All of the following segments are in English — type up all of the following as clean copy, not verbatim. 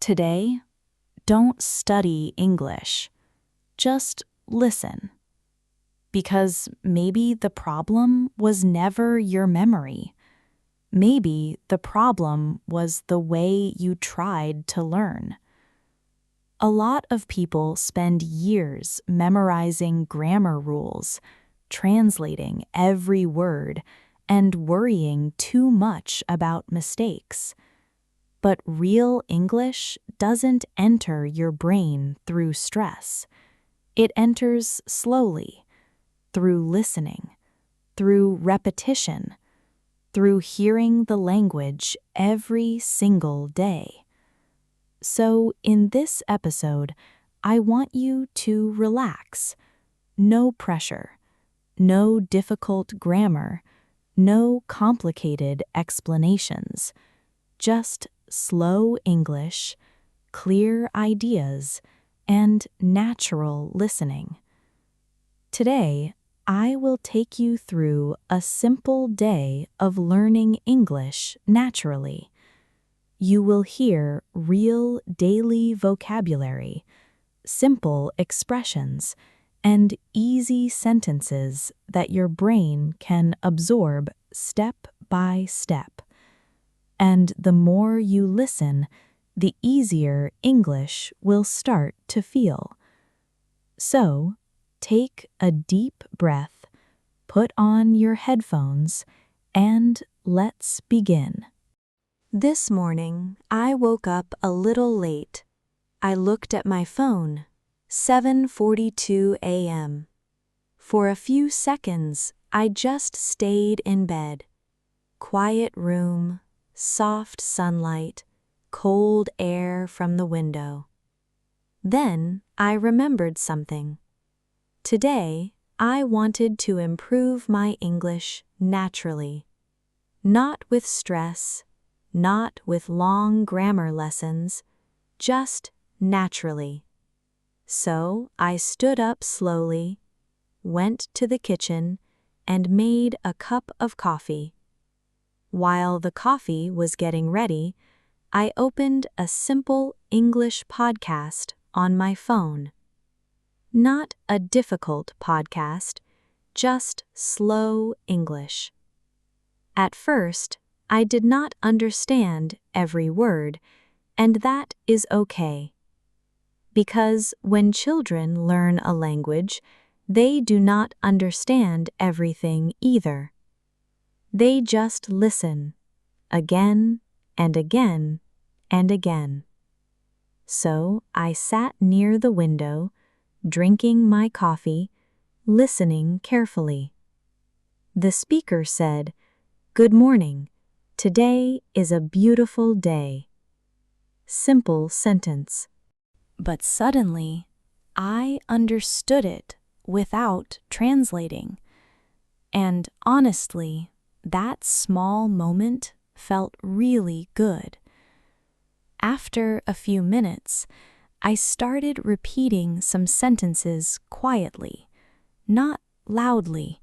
Today, don't study English. Just listen. Because maybe the problem was never your memory. Maybe the problem was the way you tried to learn. A lot of people spend years memorizing grammar rules, translating every word, and worrying too much about mistakes. But real English doesn't enter your brain through stress. It enters slowly, through listening, through repetition, through hearing the language every single day. So in this episode, I want you to relax. No pressure, no difficult grammar, no complicated explanations. Just slow English, clear ideas, and natural listening. Today, I will take you through a simple day of learning English naturally. You will hear real daily vocabulary, simple expressions, and easy sentences that your brain can absorb step by step. And the more you listen, the easier English will start to feel. So, take a deep breath, put on your headphones, and let's begin. This morning, I woke up a little late. I looked at my phone, 7:42 a.m. For a few seconds, I just stayed in bed. Quiet room, soft sunlight, cold air from the window. Then I remembered something. Today, I wanted to improve my English naturally. Not with stress, not with long grammar lessons, just naturally. So I stood up slowly, went to the kitchen, and made a cup of coffee. While the coffee was getting ready, I opened a simple English podcast on my phone. Not a difficult podcast, just slow English. At first, I did not understand every word, and that is okay. Because when children learn a language, they do not understand everything either. They just listen, again and again and again. So I sat near the window, drinking my coffee, listening carefully. The speaker said, "Good morning. Today is a beautiful day." Simple sentence. But suddenly, I understood it without translating. And honestly, that small moment felt really good. After a few minutes, I started repeating some sentences quietly, not loudly,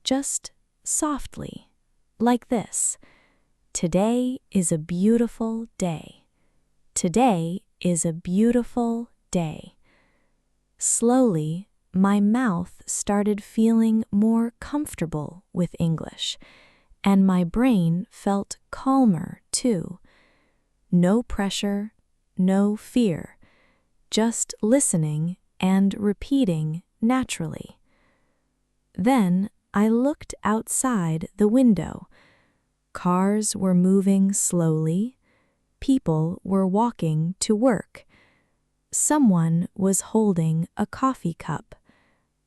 just softly, like this. Today is a beautiful day. Today is a beautiful day. Slowly, my mouth started feeling more comfortable with English, and my brain felt calmer too. No pressure, no fear, just listening and repeating naturally. Then I looked outside the window. Cars were moving slowly. People were walking to work. Someone was holding a coffee cup.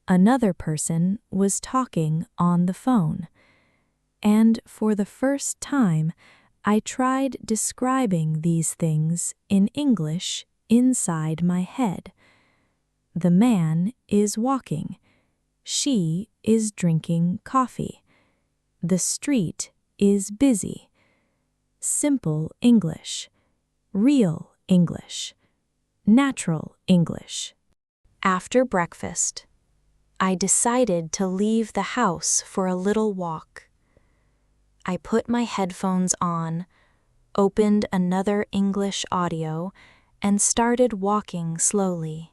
Another person was talking on the phone. And for the first time, I tried describing these things in English inside my head. The man is walking. She is drinking coffee. The street is busy. Simple English. Real English. Natural English. After breakfast, I decided to leave the house for a little walk. I put my headphones on, opened another English audio, and started walking slowly.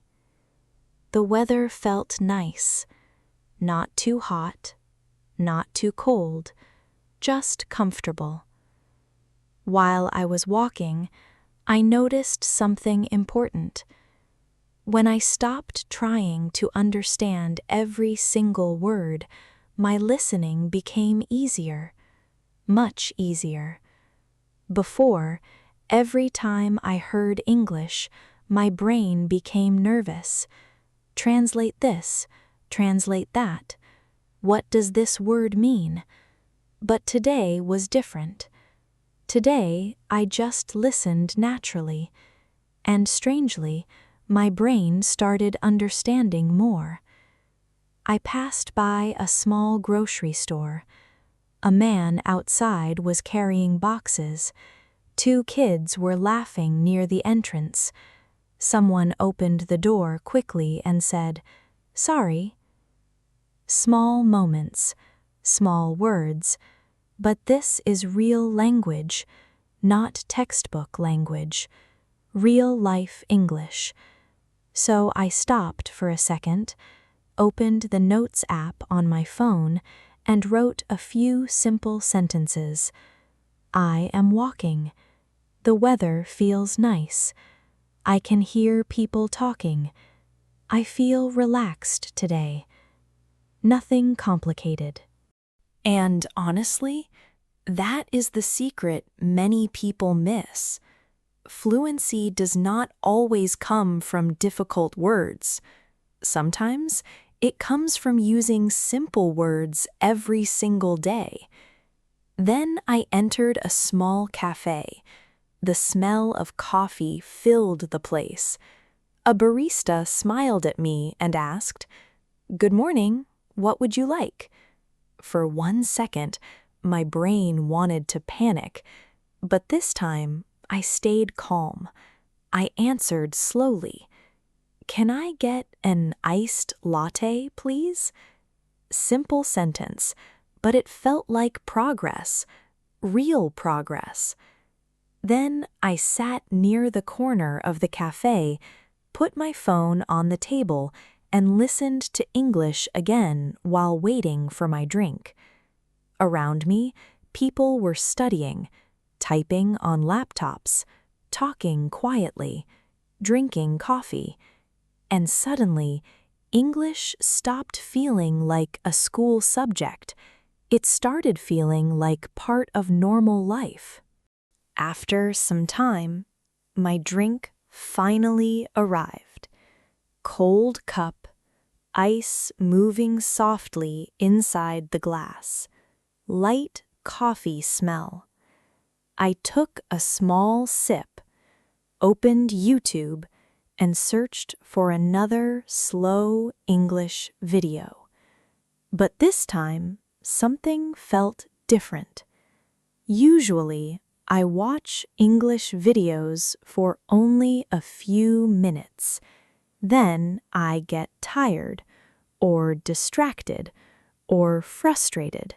The weather felt nice, not too hot, not too cold, just comfortable. While I was walking, I noticed something important. When I stopped trying to understand every single word, my listening became easier, much easier. Before, every time I heard English, my brain became nervous. Translate this, translate that. What does this word mean? But today was different. Today, I just listened naturally, and strangely, my brain started understanding more. I passed by a small grocery store. A man outside was carrying boxes. 2 kids were laughing near the entrance. Someone opened the door quickly and said, "Sorry." Small moments, small words, but this is real language, not textbook language, real life English. So I stopped for a second, opened the Notes app on my phone, and wrote a few simple sentences. I am walking. The weather feels nice. I can hear people talking. I feel relaxed today. Nothing complicated. And honestly, that is the secret many people miss. Fluency does not always come from difficult words. Sometimes it comes from using simple words every single day. Then I entered a small cafe. The smell of coffee filled the place. A barista smiled at me and asked, "Good morning, what would you like?" For 1 second, my brain wanted to panic, but this time I stayed calm. I answered slowly, "Can I get an iced latte, please?" Simple sentence, but it felt like progress, real progress. Then I sat near the corner of the cafe, put my phone on the table, and listened to English again while waiting for my drink. Around me, people were studying, typing on laptops, talking quietly, drinking coffee, and suddenly, English stopped feeling like a school subject. It started feeling like part of normal life. After some time, my drink finally arrived. Cold cup, ice moving softly inside the glass, light coffee smell. I took a small sip, opened YouTube, and searched for another slow English video. But this time, something felt different. Usually, I watch English videos for only a few minutes. Then I get tired, or distracted, or frustrated.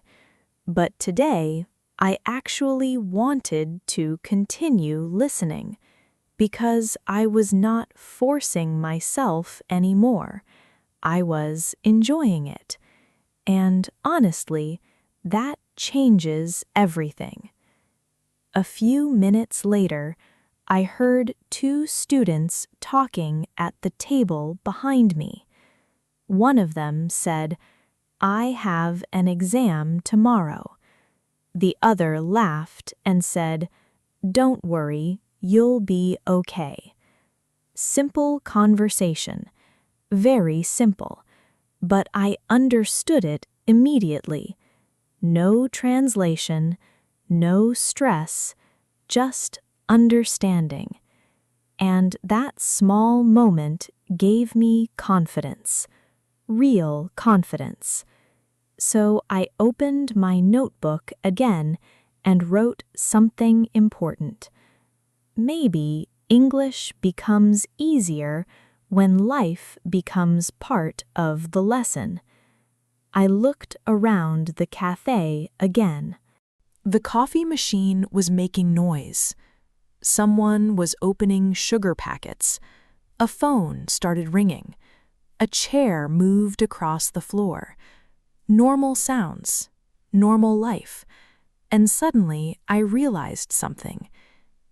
But today, I actually wanted to continue listening because I was not forcing myself anymore. I was enjoying it. And honestly, that changes everything. A few minutes later, I heard 2 students talking at the table behind me. One of them said, "I have an exam tomorrow." The other laughed and said, "Don't worry, you'll be okay." Simple conversation, very simple, but I understood it immediately. No translation, no stress, just understanding. And that small moment gave me confidence, real confidence. So I opened my notebook again and wrote something important. Maybe English becomes easier when life becomes part of the lesson. I looked around the cafe again. The coffee machine was making noise. Someone was opening sugar packets. A phone started ringing. A chair moved across the floor. Normal sounds, normal life. And suddenly I realized something.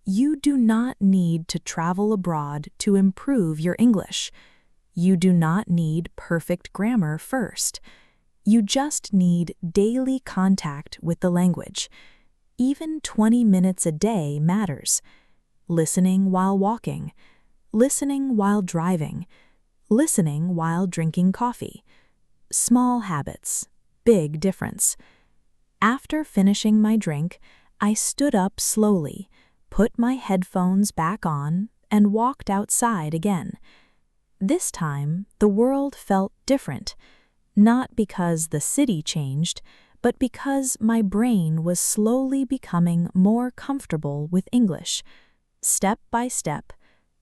You do not need to travel abroad to improve your English. You do not need perfect grammar first. You just need daily contact with the language. Even 20 minutes a day matters. Listening while walking, listening while driving, listening while drinking coffee. Small habits, big difference. After finishing my drink, I stood up slowly, put my headphones back on, and walked outside again. This time, the world felt different, not because the city changed, but because my brain was slowly becoming more comfortable with English, step by step,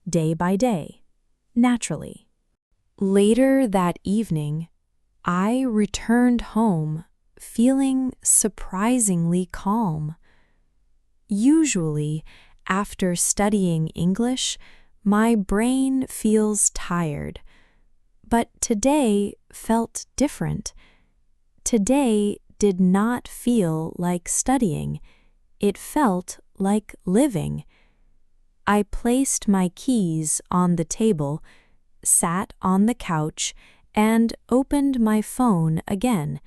day by day, naturally. Later that evening, I returned home feeling surprisingly calm. Usually, after studying English, my brain feels tired, but today felt different. Today did not feel like studying. It felt like living. I placed my keys on the table, sat on the couch, and opened my phone again.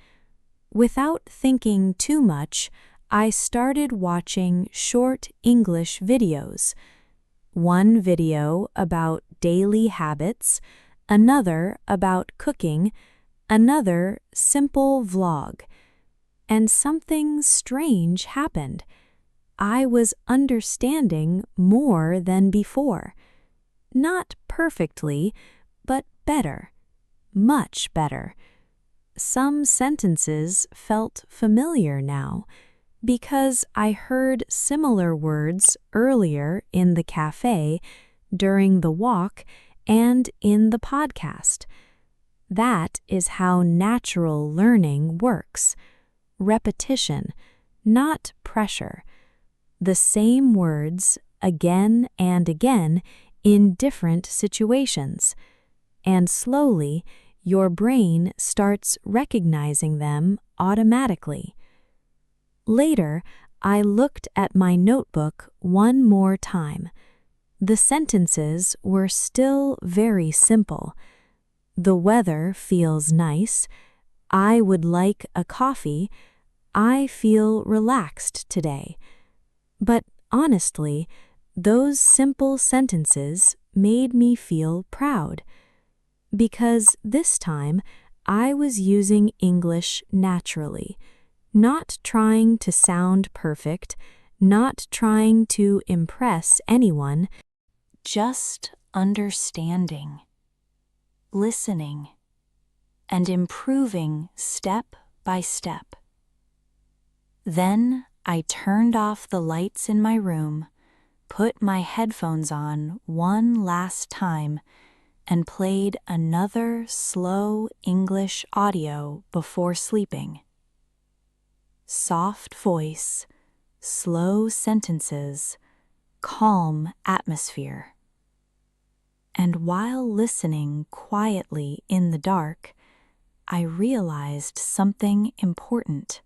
Without thinking too much, I started watching short English videos. One video about daily habits, another about cooking, another simple vlog. And something strange happened. I was understanding more than before. Not perfectly, but better. Much better. Some sentences felt familiar now, because I heard similar words earlier in the cafe, during the walk, and in the podcast. That is how natural learning works. Repetition, not pressure. The same words again and again in different situations. And slowly, your brain starts recognizing them automatically. Later, I looked at my notebook one more time. The sentences were still very simple. The weather feels nice. I would like a coffee. I feel relaxed today. But honestly, those simple sentences made me feel proud. Because this time, I was using English naturally, not trying to sound perfect, not trying to impress anyone, just understanding, listening, and improving step by step. Then I turned off the lights in my room, put my headphones on one last time, and played another slow English audio before sleeping. Soft voice, slow sentences, calm atmosphere. And while listening quietly in the dark, I realized something important.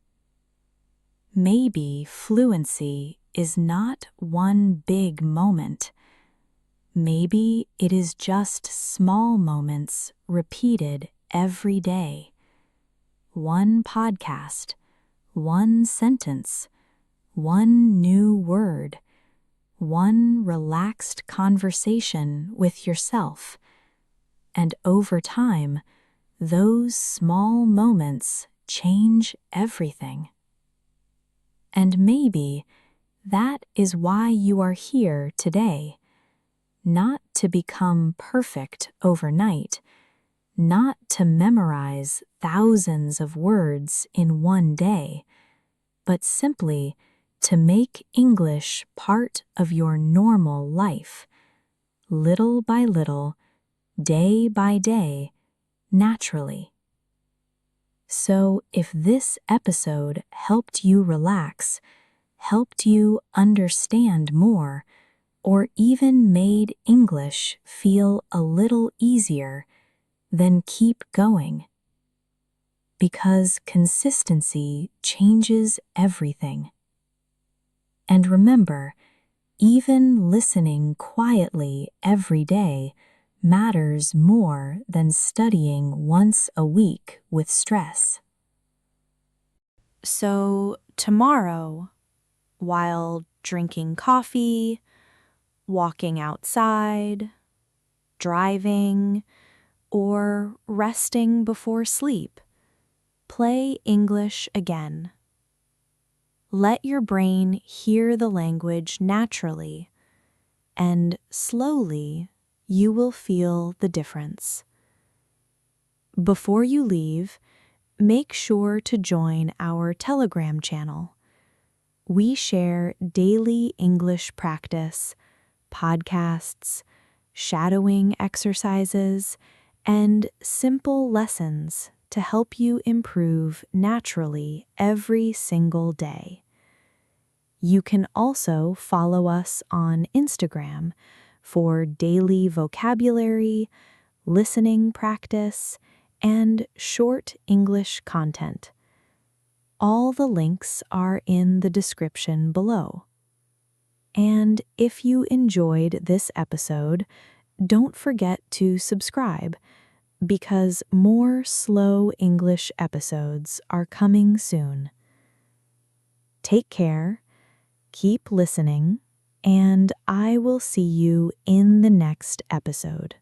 Maybe fluency is not one big moment. Maybe it is just small moments repeated every day. One podcast, one sentence, one new word, one relaxed conversation with yourself. And over time, those small moments change everything. And maybe that is why you are here today. Not to become perfect overnight, not to memorize thousands of words in one day, but simply to make English part of your normal life, little by little, day by day, naturally. So if this episode helped you relax, helped you understand more, or even made English feel a little easier, then keep going. Because consistency changes everything. And remember, even listening quietly every day matters more than studying once a week with stress. So, tomorrow, while drinking coffee, walking outside, driving, or resting before sleep, play English again. Let your brain hear the language naturally, and slowly you will feel the difference. Before you leave, make sure to join our Telegram channel. We share daily English practice, podcasts, shadowing exercises, and simple lessons to help you improve naturally every single day. You can also follow us on Instagram for daily vocabulary, listening practice, and short English content. All the links are in the description below. And if you enjoyed this episode, don't forget to subscribe because more slow English episodes are coming soon. Take care, keep listening, and I will see you in the next episode.